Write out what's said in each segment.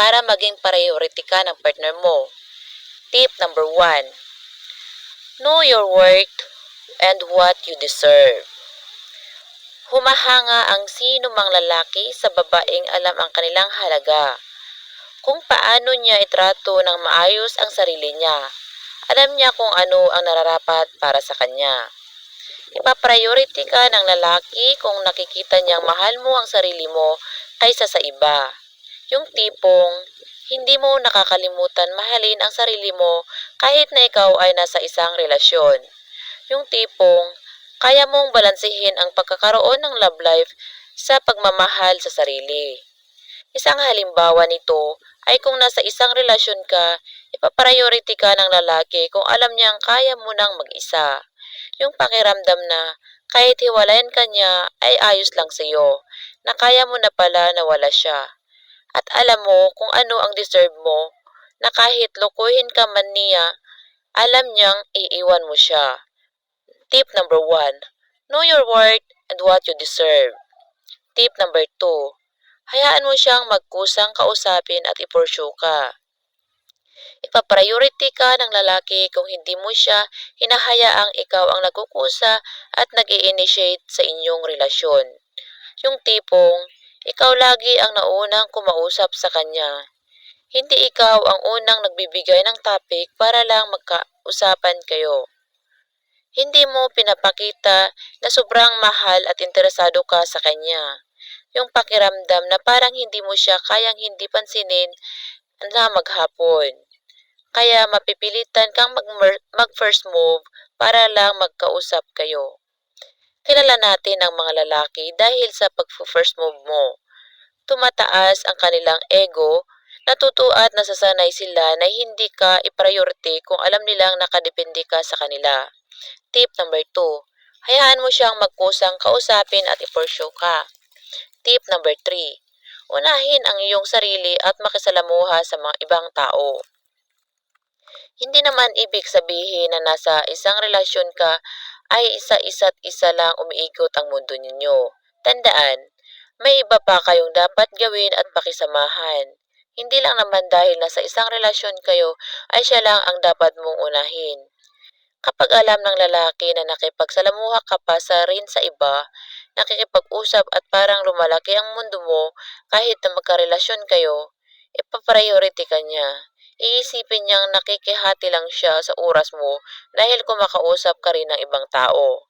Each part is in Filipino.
para maging priority ka ng partner mo. Tip number 1. Know your worth and what you deserve. Humahanga ang sino mang lalaki sa babaeng alam ang kanilang halaga. Kung paano niya itrato ng maayos ang sarili niya. Alam niya kung ano ang nararapat para sa kanya. Ipapriority ka ng lalaki kung nakikita niyang mahal mo ang sarili mo kaysa sa iba. Yung tipong, hindi mo nakakalimutan mahalin ang sarili mo kahit na ikaw ay nasa isang relasyon. Yung tipong, kaya mong balansehin ang pagkakaroon ng love life sa pagmamahal sa sarili. Isang halimbawa nito ay kung nasa isang relasyon ka, ipapriority ka ng lalaki kung alam niyang kaya mo nang mag-isa. Yung pakiramdam na kahit hiwalayan ka niya ay ayos lang sa iyo, na kaya mo na pala na wala siya. At alam mo kung ano ang deserve mo, na kahit lukuhin ka man niya, alam niyang iiwan mo siya. Tip number 1. Know your worth and what you deserve. Tip number 2. Hayaan mo siyang magkusang kausapin at ipursue ka. Ipapriority ka ng lalaki kung hindi mo siya hinahayaang ikaw ang nagkukusa at nag-i-initiate sa inyong relasyon. Yung tipong, ikaw lagi ang naunang kumausap sa kanya. Hindi ikaw ang unang nagbibigay ng topic para lang magkausapan kayo. Hindi mo pinapakita na sobrang mahal at interesado ka sa kanya. Yung pakiramdam na parang hindi mo siya kayang hindi pansinin na maghapon. Kaya mapipilitan kang mag-first move para lang magkausap kayo. Kilala natin ang mga lalaki dahil sa pag-first move mo. Tumataas ang kanilang ego, natuto at nasasanay sila na hindi ka i-priority kung alam nilang nakadepende ka sa kanila. Tip number 2. Hayaan mo siyang magkusang kausapin at i-pursue ka. Tip number 3. Unahin ang iyong sarili at makisalamuha sa mga ibang tao. Hindi naman ibig sabihin na nasa isang relasyon ka ay isa-isa't isa lang umiikot ang mundo ninyo. Tandaan, may iba pa kayong dapat gawin at pakisamahan. Hindi lang naman dahil nasa isang relasyon kayo ay siya lang ang dapat mong unahin. Kapag alam ng lalaki na nakipagsalamuha ka pa sa rin sa iba, nakikipag-usap at parang lumalaki ang mundo mo kahit na magkarelasyon kayo, ipapriority ka niya. Iisipin niyang nakikihati lang siya sa oras mo dahil kumakausap ka rin ng ibang tao.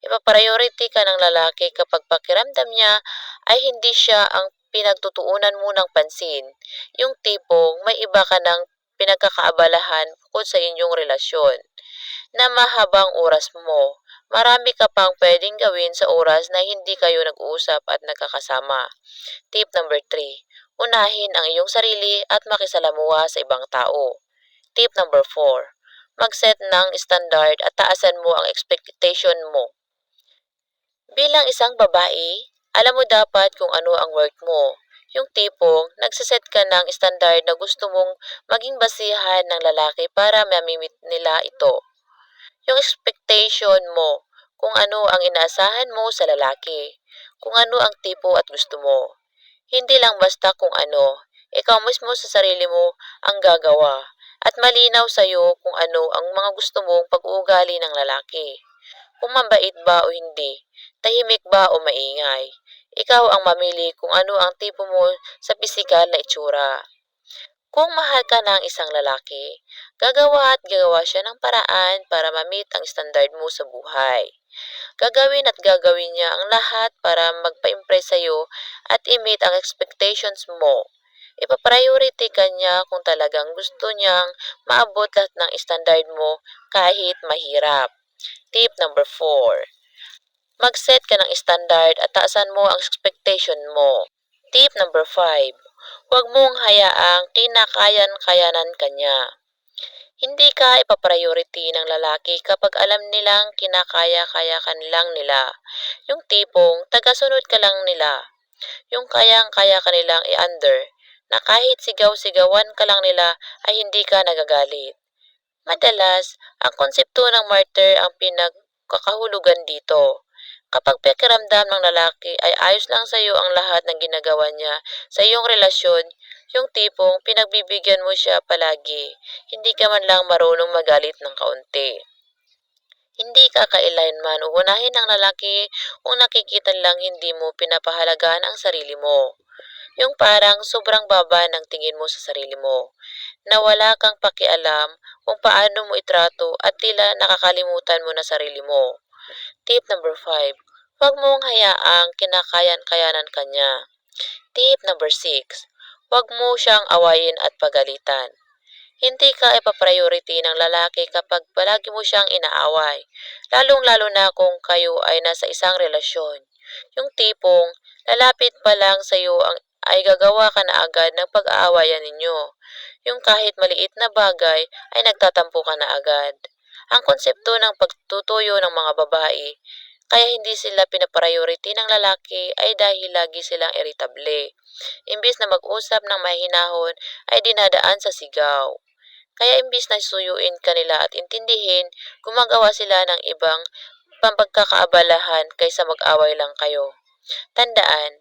Ipapriority ka ng lalaki kapag pakiramdam niya ay hindi siya ang pinagtutuunan mo ng pansin. Yung tipong may iba ka ng pinagkakaabalahan bukod sa inyong relasyon na mahabang oras mo. Marami ka pang pwedeng gawin sa oras na hindi kayo nag-uusap at nagkakasama. Tip number 3. Unahin ang iyong sarili at makisalamuha sa ibang tao. Tip number 4. Mag-set ng standard at taasan mo ang expectation mo. Bilang isang babae, alam mo dapat kung ano ang worth mo. Yung tipong, nagsiset ka ng standard na gusto mong maging basihan ng lalaki para mamimit nila ito. Yung expectation mo, kung ano ang inaasahan mo sa lalaki, kung ano ang tipo at gusto mo. Hindi lang basta kung ano, ikaw mismo sa sarili mo ang gagawa at malinaw sa iyo kung ano ang mga gusto mong pag-uugali ng lalaki. Kung mabait ba o hindi, tahimik ba o maingay. Ikaw ang mamili kung ano ang tipo mo sa pisikal na itsura. Kung mahal ka ng isang lalaki, gagawa at gagawa siya ng paraan para ma-meet ang standard mo sa buhay. Gagawin at gagawin niya ang lahat para magpa-impress sa'yo at i-meet ang expectations mo. Ipapriority ka niya kung talagang gusto niyang maabot lahat ng standard mo kahit mahirap. Tip number 4. Mag-set ka ng standard at taasan mo ang expectation mo. Tip number 5. Huwag mong hayaang kinakayan-kayanan ka niya. Hindi ka ipapriority ng lalaki kapag alam nilang kinakaya-kaya ka lang nila. Yung tipong tagasunod ka lang nila. Yung kayang-kaya ka nilang i-under na kahit sigaw-sigawan ka lang nila ay hindi ka nagagalit. Madalas, ang konsepto ng martyr ang pinagkakahulugan dito. Kapag pakiramdam ng lalaki ay ayos lang sa iyo ang lahat ng ginagawa niya sa iyong relasyon, Yung tipong pinagbibigyan mo siya palagi, hindi ka man lang marunong magalit ng kaunti. Hindi ka kailanman uunahin ng lalaki kung nakikita lang hindi mo pinapahalagahan ang sarili mo. Yung parang sobrang baba ng tingin mo sa sarili mo, na wala kang pakialam kung paano mo itrato at tila nakakalimutan mo na sarili mo. Tip number 5. Huwag mong hayaang kinakayan-kayanan kanya. Tip number 6. Huwag mo siyang awayin at pagalitan. Hindi ka ipapriority ng lalaki kapag palagi mo siyang inaaway, lalong-lalo na kung kayo ay nasa isang relasyon. Yung tipong lalapit pa lang sa iyo ay gagawa ka na agad ng pag-aawayan ninyo. Yung kahit maliit na bagay ay nagtatampo ka na agad. Ang konsepto ng pagtutuyo ng mga babae, kaya hindi sila pinapriority ng lalaki ay dahil lagi silang irritable. Imbis na mag-usap ng mahinahon ay dinadaan sa sigaw. Kaya imbis na suyuin kanila at intindihin, gumagawa sila ng ibang pampagkakaabalahan kaysa mag-away lang kayo. Tandaan,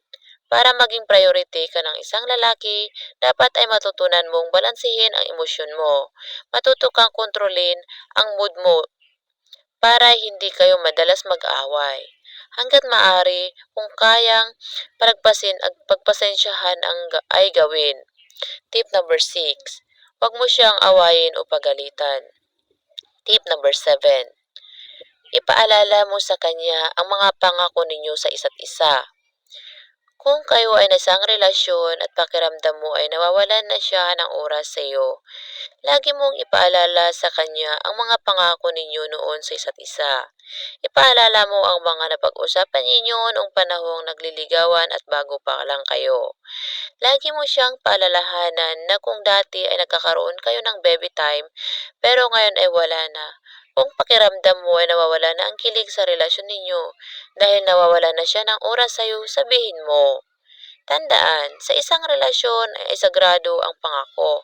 para maging priority ka ng isang lalaki, dapat ay matutunan mong balansehin ang emosyon mo. Matuto kang kontrolin ang mood mo para hindi kayo madalas mag-away. Hanggat maaari, kung kayang palagpasin at pagpasensyahan ay gawin. Tip number 6. Huwag mo siyang awayin o pagalitan. Tip number 7. Ipaalala mo sa kanya ang mga pangako ninyo sa isa't isa. Kung kayo ay nasang relasyon at pakiramdam mo ay nawawalan na siya ng oras sa iyo, lagi mong ipaalala sa kanya ang mga pangako ninyo noon sa isa't isa. Ipaalala mo ang mga napag-usapan ninyo noong panahong nagliligawan at bago pa lang kayo. Lagi mo siyang paalalahanan na kung dati ay nagkakaroon kayo ng baby time, pero ngayon ay wala na. Kung pakiramdam mo ay nawawala na ang kilig sa relasyon ninyo dahil nawawala na siya ng oras sa iyo, sabihin mo. Tandaan, sa isang relasyon ay sagrado ang pangako.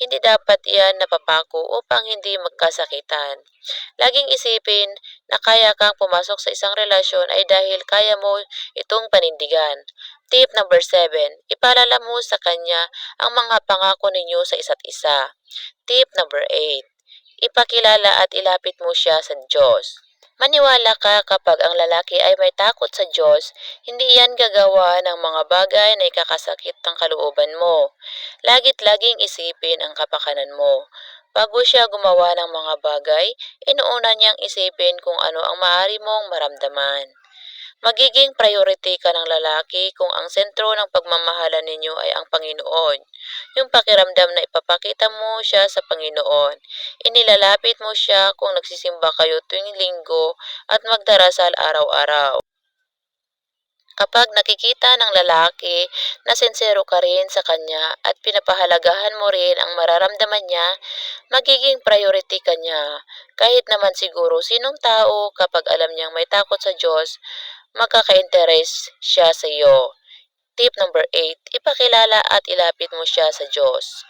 Hindi dapat iyan napapako upang hindi magkasakitan. Laging isipin na kaya kang pumasok sa isang relasyon ay dahil kaya mo itong panindigan. Tip number 7. Ipaalala mo sa kanya ang mga pangako ninyo sa isa't isa. Tip number 8. Ipakilala at ilapit mo siya sa Diyos. Maniwala ka kapag ang lalaki ay may takot sa Diyos, hindi yan gagawa ng mga bagay na ikakasakit ng kalooban mo. Lagit-laging isipin ang kapakanan mo. Bago siya gumawa ng mga bagay, inuuna niyang isipin kung ano ang maaari mong maramdaman. Magiging priority ka ng lalaki kung ang sentro ng pagmamahalan ninyo ay ang Panginoon. Yung pakiramdam na ipapakita mo siya sa Panginoon. Inilalapit mo siya kung nagsisimba kayo tuwing linggo at magdarasal araw-araw. Kapag nakikita ng lalaki na sincero ka rin sa kanya at pinapahalagahan mo rin ang mararamdaman niya, magiging priority ka niya. Kahit naman siguro sinong tao kapag alam niyang may takot sa Diyos, magkaka-interes siya sa iyo. Tip number 8. Ipakilala at ilapit mo siya sa Diyos.